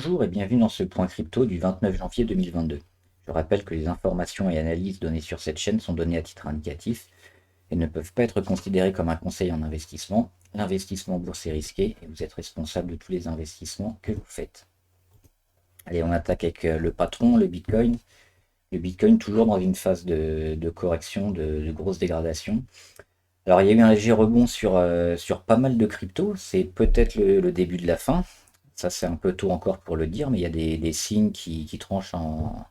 Bonjour et bienvenue dans ce point crypto du 29 janvier 2022. Je rappelle que les informations et analyses données sur cette chaîne sont données à titre indicatif et ne peuvent pas être considérées comme un conseil en investissement. L'investissement en bourse est risqué et vous êtes responsable de tous les investissements que vous faites. Allez, on attaque avec le patron, le Bitcoin. Le Bitcoin toujours dans une phase de correction, de grosse dégradation. Alors il y a eu un léger rebond sur pas mal de cryptos, c'est peut-être le début de la fin. Ça, c'est un peu tôt encore pour le dire, mais il y a des signes qui tranchent en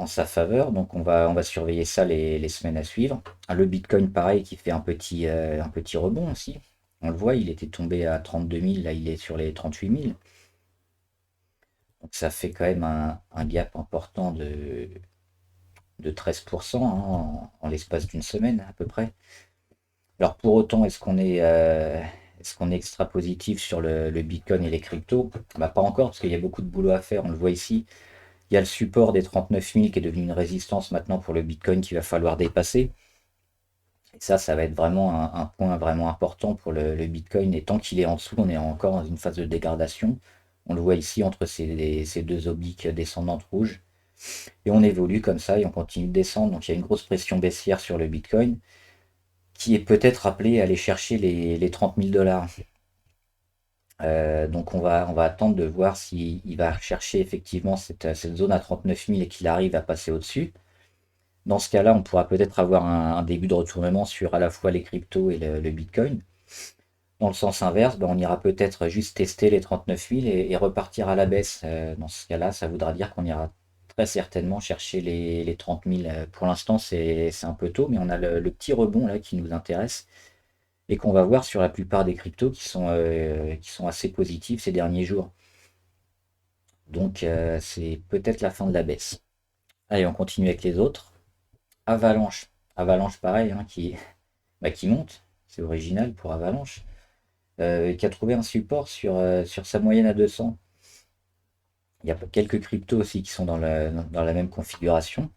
sa faveur. Donc, on va surveiller ça les semaines à suivre. Le Bitcoin, pareil, qui fait un petit rebond aussi. On le voit, il était tombé à 32 000, là, il est sur les 38 000. Donc, ça fait quand même un gap important de 13% hein, en l'espace d'une semaine à peu près. Alors, pour autant, est-ce qu'on est extra positif sur le Bitcoin et les cryptos? Bah, pas encore, parce qu'il y a beaucoup de boulot à faire. On le voit ici. Il y a le support des 39 000 qui est devenu une résistance maintenant pour le Bitcoin qu'il va falloir dépasser. Et ça va être vraiment un point vraiment important pour le Bitcoin. Et tant qu'il est en dessous, on est encore dans une phase de dégradation. On le voit ici entre ces deux obliques descendantes rouges. Et on évolue comme ça et on continue de descendre. Donc il y a une grosse pression baissière sur le Bitcoin qui est peut-être appelé à aller chercher les 30 000 dollars. Donc on va attendre de voir s'il va chercher effectivement cette zone à 39 000 et qu'il arrive à passer au-dessus. Dans ce cas-là, on pourra peut-être avoir un début de retournement sur à la fois les cryptos et le Bitcoin. Dans le sens inverse, ben, on ira peut-être juste tester les 39 000 et repartir à la baisse. Dans ce cas-là, ça voudra dire qu'on ira très certainement chercher les 30 000. Pour l'instant, c'est un peu tôt, mais on a le petit rebond là qui nous intéresse et qu'on va voir sur la plupart des cryptos qui sont assez positifs ces derniers jours. Donc, c'est peut-être la fin de la baisse. Allez, on continue avec les autres. Avalanche. Avalanche, pareil, hein, qui monte. C'est original pour Avalanche. Qui a trouvé un support sur sa moyenne à 200. Il y a quelques cryptos aussi qui sont dans la même configuration.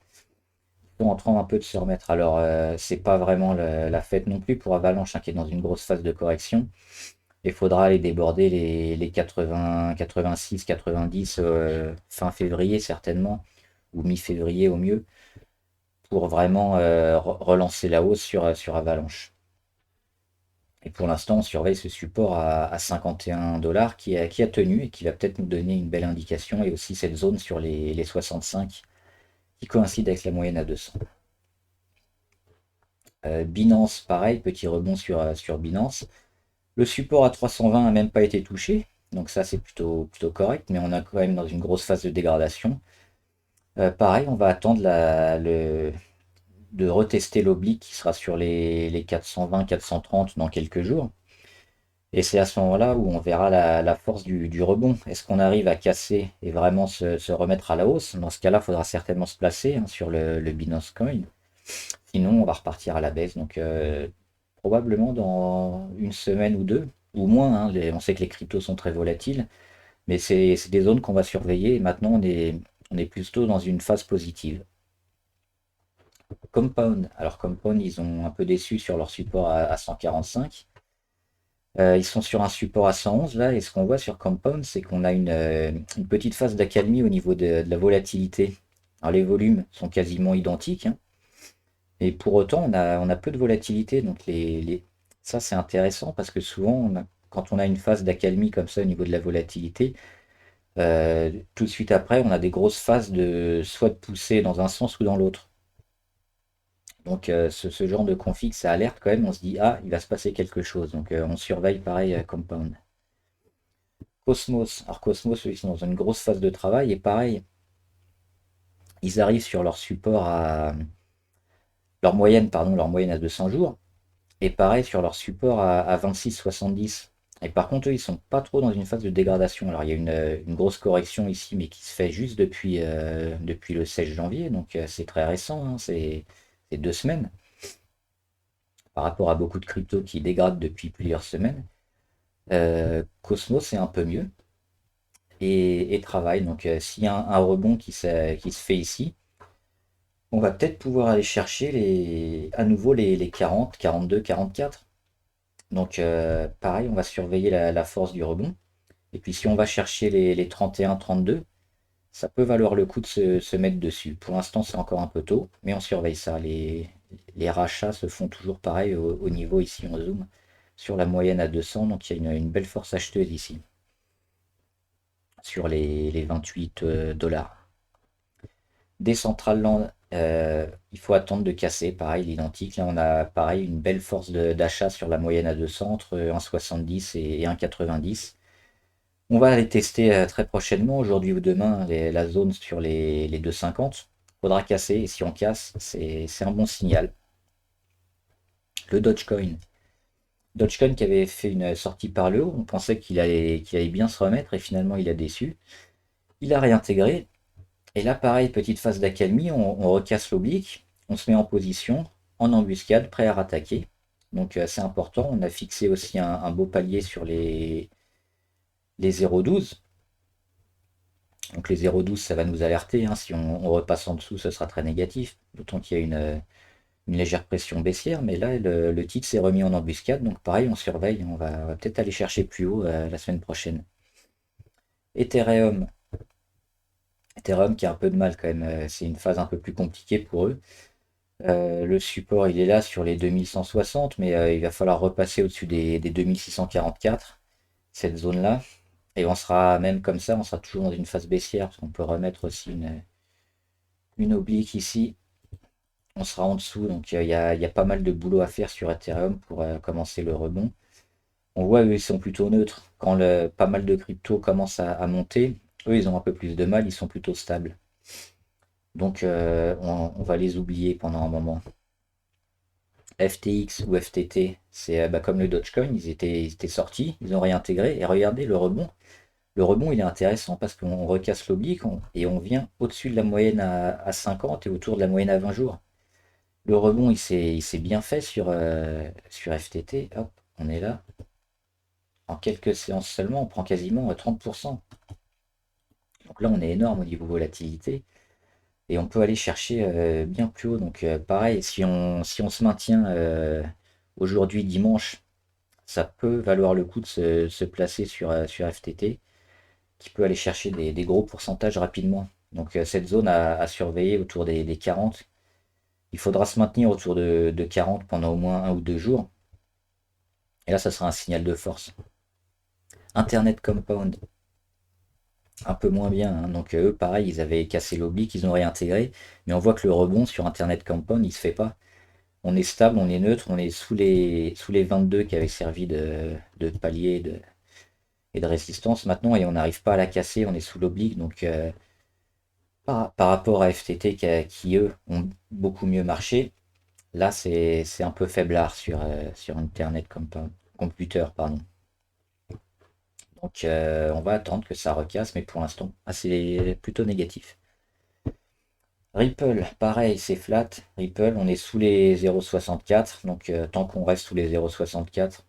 Ils sont en train un peu de se remettre. Alors, c'est pas vraiment la fête non plus pour Avalanche, hein, qui est dans une grosse phase de correction. Il faudra aller déborder les 80, 86, 90 fin février certainement, ou mi-février au mieux, pour vraiment relancer la hausse sur Avalanche. Et pour l'instant, on surveille ce support à 51 dollars qui a tenu et qui va peut-être nous donner une belle indication. Et aussi cette zone sur les 65 qui coïncide avec la moyenne à 200. Binance, pareil, petit rebond sur Binance. Le support à 320 n'a même pas été touché. Donc ça, c'est plutôt correct. Mais on est quand même dans une grosse phase de dégradation. Pareil, on va attendre de retester l'oblique qui sera sur les 420, 430 dans quelques jours. Et c'est à ce moment-là où on verra la force du rebond. Est-ce qu'on arrive à casser et vraiment se remettre à la hausse? Dans ce cas-là, il faudra certainement se placer hein, sur le Binance Coin. Sinon, on va repartir à la baisse. Donc, probablement dans une semaine ou deux, ou moins. Hein, on sait que les cryptos sont très volatiles, mais c'est des zones qu'on va surveiller. Et maintenant, on est plutôt dans une phase positive. Compound. Alors, Compound, ils ont un peu déçu sur leur support à 145. Ils sont sur un support à 111 là, et ce qu'on voit sur Compound, c'est qu'on a une petite phase d'accalmie au niveau de la volatilité. Alors les volumes sont quasiment identiques, hein, et pour autant on a peu de volatilité. Donc ça c'est intéressant parce que souvent quand on a une phase d'accalmie comme ça au niveau de la volatilité, tout de suite après on a des grosses phases de soit de poussée dans un sens ou dans l'autre. Donc ce genre de config, ça alerte quand même, on se dit ah il va se passer quelque chose. Donc on surveille pareil Compound. Cosmos. Alors Cosmos, ils sont dans une grosse phase de travail et pareil, ils arrivent sur leur support leur moyenne à 200 jours et pareil sur leur support à 26,70. Et par contre, eux, ils sont pas trop dans une phase de dégradation. Alors il y a une grosse correction ici, mais qui se fait juste depuis le 16 janvier, donc c'est très récent, hein, c'est 2 semaines par rapport à beaucoup de cryptos qui dégradent depuis plusieurs semaines. Cosmos, c'est un peu mieux. Et travail. Donc s'il y a un rebond qui se fait ici, on va peut-être pouvoir aller chercher à nouveau les 40, 42, 44. Donc pareil, on va surveiller la force du rebond. Et puis si on va chercher les 31-32, ça peut valoir le coup de se mettre dessus. Pour l'instant, c'est encore un peu tôt, mais on surveille ça. Les rachats se font toujours pareil au niveau ici, on zoom sur la moyenne à 200, donc il y a une belle force acheteuse ici, sur les 28 dollars. Decentraland, il faut attendre de casser, pareil, l'identique. Là, on a pareil une belle force d'achat sur la moyenne à 200, entre 1,70 et 1,90. On va aller tester très prochainement, aujourd'hui ou demain, la zone sur les 2,50. Faudra casser, et si on casse, c'est un bon signal. Le Dogecoin. Dogecoin qui avait fait une sortie par le haut, on pensait qu'il allait bien se remettre, et finalement il a déçu. Il a réintégré, et là pareil, petite phase d'accalmie, on recasse l'oblique, on se met en position, en embuscade, prêt à rattaquer. Donc c'est important, on a fixé aussi un beau palier sur les 0,12. Donc les 0,12, ça va nous alerter, hein. Si on repasse en dessous, ce sera très négatif. D'autant qu'il y a une légère pression baissière. Mais là, le titre s'est remis en embuscade. Donc pareil, on surveille. On va peut-être aller chercher plus haut la semaine prochaine. Ethereum. Ethereum qui a un peu de mal quand même. C'est une phase un peu plus compliquée pour eux. Le support, il est là sur les 2160. Mais il va falloir repasser au-dessus des 2644. Cette zone-là. Et on sera même comme ça, on sera toujours dans une phase baissière, parce qu'on peut remettre aussi une oblique ici. On sera en dessous, donc il y a pas mal de boulot à faire sur Ethereum pour commencer le rebond. On voit eux, ils sont plutôt neutres. Quand pas mal de cryptos commencent à monter, eux, ils ont un peu plus de mal, ils sont plutôt stables. Donc on va les oublier pendant un moment. FTX ou FTT, c'est comme le Dogecoin, ils étaient sortis, ils ont réintégré, et regardez le rebond. Le rebond, il est intéressant parce qu'on recasse l'oblique et on vient au-dessus de la moyenne à 50 et autour de la moyenne à 20 jours. Le rebond, il s'est bien fait sur FTT. Hop, on est là. En quelques séances seulement, on prend quasiment 30%. Donc là, on est énorme au niveau volatilité. Et on peut aller chercher bien plus haut. Donc pareil, si on se maintient aujourd'hui dimanche, ça peut valoir le coup de se placer sur FTT, qui peut aller chercher des gros pourcentages rapidement. Donc cette zone à surveiller autour des 40. Il faudra se maintenir autour de 40 pendant au moins 1 ou 2 jours. Et là, ça sera un signal de force. Internet Compound, un peu moins bien, hein. Donc eux, pareil, ils avaient cassé l'oblique, ils ont réintégré. Mais on voit que le rebond sur Internet Compound, il se fait pas. On est stable, on est neutre, on est sous les 22 qui avaient servi de palier et de résistance maintenant. Et on n'arrive pas à la casser, on est sous l'oblique. Donc par rapport à FTT qui, eux, ont beaucoup mieux marché, là, c'est un peu faiblard sur Internet Computer, pardon. Donc, on va attendre que ça recasse, mais pour l'instant, c'est plutôt négatif. Ripple, pareil, c'est flat. Ripple, on est sous les 0,64. Donc, tant qu'on reste sous les 0,64,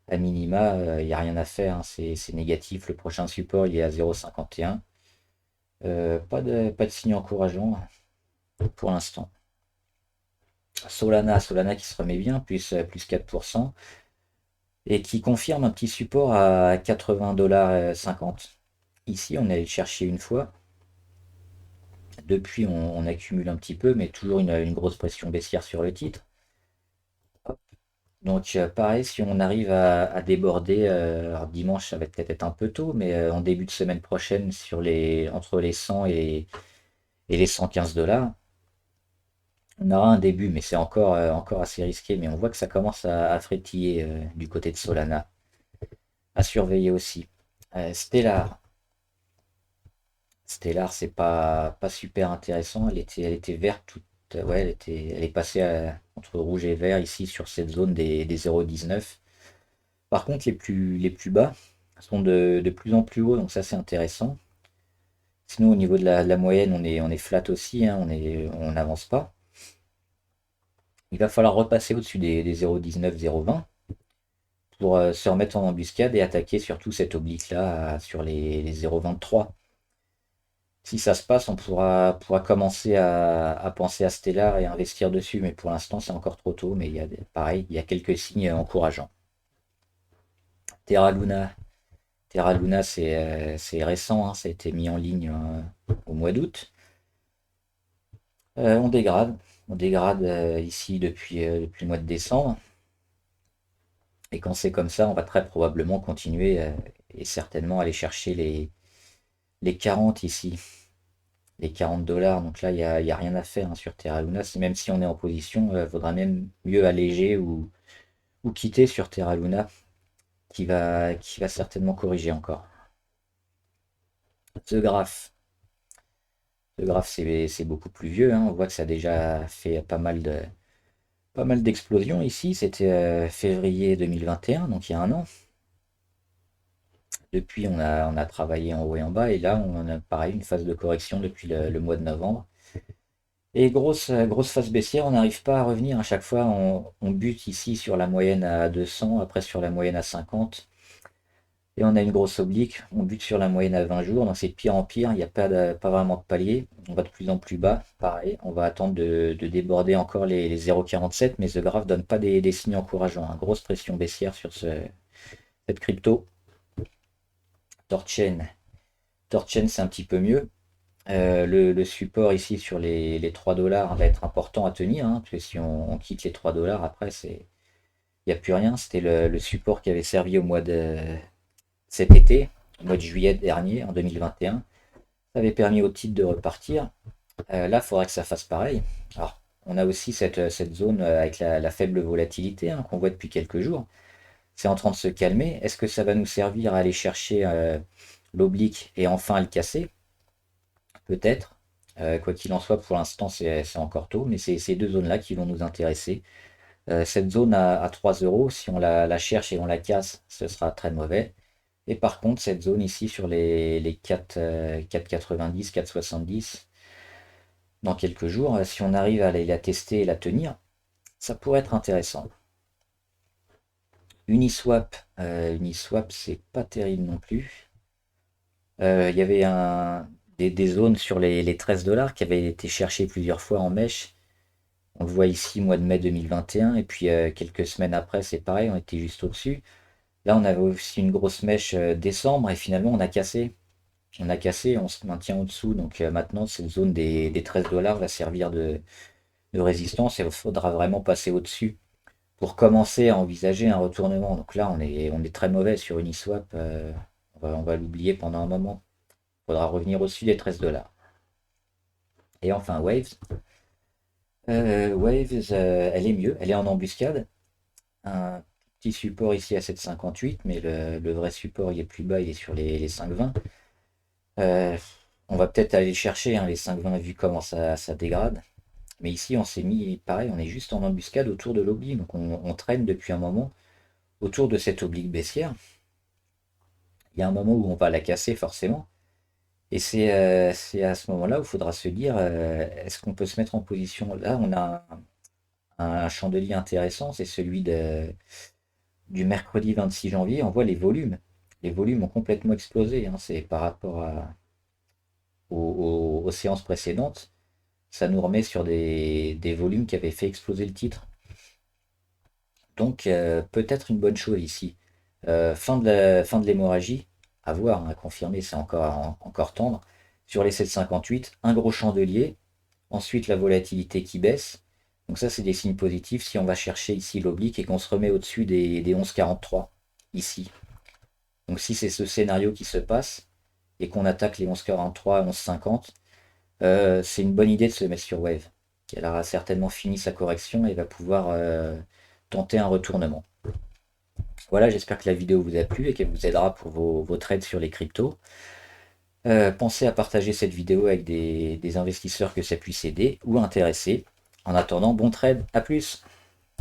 à minima, il n'y a rien à faire, hein. C'est négatif. Le prochain support, il est à 0,51. Pas de signe encourageant pour l'instant. Solana qui se remet bien, plus 4%, et qui confirme un petit support à 80,50 $. Ici, on est allé le chercher une fois. Depuis, on accumule un petit peu, mais toujours une grosse pression baissière sur le titre. Hop. Donc, pareil, si on arrive à déborder, alors dimanche, ça va peut-être être un peu tôt, mais en début de semaine prochaine, entre les 100 et les 115 dollars, on aura un début, mais c'est encore assez risqué. Mais on voit que ça commence à frétiller du côté de Solana. À surveiller aussi. Stellar. Stellar, c'est pas super intéressant. Elle était verte toute. Ouais, elle est passée entre rouge et vert ici sur cette zone des 0,19. Par contre, les plus bas sont de plus en plus hauts, donc ça c'est intéressant. Sinon, au niveau de la moyenne, on est flat aussi, hein, on n'avance pas. Il va falloir repasser au-dessus des 0,19, 0,20 pour se remettre en embuscade et attaquer surtout cette oblique-là sur les 0,23. Si ça se passe, on pourra commencer à penser à Stellar et à investir dessus, mais pour l'instant c'est encore trop tôt, mais pareil, il y a quelques signes encourageants. Terra Luna, Terra Luna, c'est récent, hein, ça a été mis en ligne au mois d'août. On dégrade. On dégrade ici depuis le mois de décembre. Et quand c'est comme ça, on va très probablement continuer et certainement aller chercher les 40 ici. Les 40 dollars. Donc là, il y a rien à faire hein, sur Terra Luna. Même si on est en position, il vaudra même mieux alléger ou quitter sur Terra Luna qui va certainement corriger encore. The Graph. The Graph, c'est beaucoup plus vieux, hein. On voit que ça a déjà fait pas mal d'explosions ici. C'était février 2021, donc il y a un an. Depuis, on a travaillé en haut et en bas, et là, on a pareil une phase de correction depuis le mois de novembre. Et grosse phase baissière, on n'arrive pas à revenir. À chaque fois, on bute ici sur la moyenne à 200, après sur la moyenne à 50. Et on a une grosse oblique, on bute sur la moyenne à 20 jours, donc c'est de pire en pire, il n'y a pas vraiment de palier, on va de plus en plus bas, pareil, on va attendre de déborder encore les 0,47, mais The Graph donne pas des signes encourageants, hein. Grosse pression baissière sur cette crypto. Torchain, Torchain c'est un petit peu mieux. Le support ici sur les 3 dollars va être important à tenir, hein, parce que si on quitte les 3 dollars, après il n'y a plus rien. C'était le support qui avait servi au mois de cet été, au mois de juillet dernier, en 2021. Ça avait permis au titre de repartir. Là, il faudrait que ça fasse pareil. Alors, on a aussi cette zone avec la faible volatilité hein, qu'on voit depuis quelques jours. C'est en train de se calmer. Est-ce que ça va nous servir à aller chercher l'oblique et enfin le casser? Peut-être. Quoi qu'il en soit, pour l'instant, c'est encore tôt, mais c'est ces deux zones-là qui vont nous intéresser. Cette zone à 3 euros, si on la cherche et on la casse, ce sera très mauvais. Et par contre, cette zone ici sur les 4,90, 4,70, dans quelques jours, si on arrive à la tester et la tenir, ça pourrait être intéressant. Uniswap, c'est pas terrible non plus. Il y avait des zones sur les 13 dollars qui avaient été cherchées plusieurs fois en mèche. On le voit ici, mois de mai 2021, et puis quelques semaines après, c'est pareil, on était juste au-dessus. Là, on avait aussi une grosse mèche décembre, et finalement, on a cassé. On a cassé, on se maintient au-dessous. Donc maintenant, cette zone des 13 dollars va servir de résistance et il faudra vraiment passer au-dessus pour commencer à envisager un retournement. Donc là, on est très mauvais sur Uniswap. On va l'oublier pendant un moment. Il faudra revenir au-dessus des 13 dollars. Et enfin, Waves. Waves, elle est mieux. Elle est en embuscade. Un petit support ici à 7,58, mais le vrai support, il est plus bas, il est sur les 5,20. On va peut-être aller chercher hein, les 5,20 vu comment ça dégrade. Mais ici, on s'est mis, pareil, on est juste en embuscade autour de l'oblique. Donc on traîne depuis un moment autour de cette oblique baissière. Il y a un moment où on va la casser forcément. Et c'est à ce moment-là où il faudra se dire, est-ce qu'on peut se mettre en position? Là, on a un chandelier intéressant, c'est celui du mercredi 26 janvier. On voit les volumes. Les volumes ont complètement explosé, hein. C'est par rapport aux séances précédentes. Ça nous remet sur des volumes qui avaient fait exploser le titre. Donc peut-être une bonne chose ici. Fin de l'hémorragie, à voir, hein, à confirmer, c'est encore tendre. Sur les 7,58, un gros chandelier, ensuite la volatilité qui baisse. Donc ça c'est des signes positifs si on va chercher ici l'oblique et qu'on se remet au-dessus des 11,43 ici. Donc si c'est ce scénario qui se passe et qu'on attaque les 11,43, 11,50, c'est une bonne idée de se mettre sur Wave. Elle aura certainement fini sa correction et va pouvoir tenter un retournement. Voilà, j'espère que la vidéo vous a plu et qu'elle vous aidera pour vos trades sur les cryptos. Pensez à partager cette vidéo avec des investisseurs que ça puisse aider ou intéresser. En attendant, bon trade, à plus!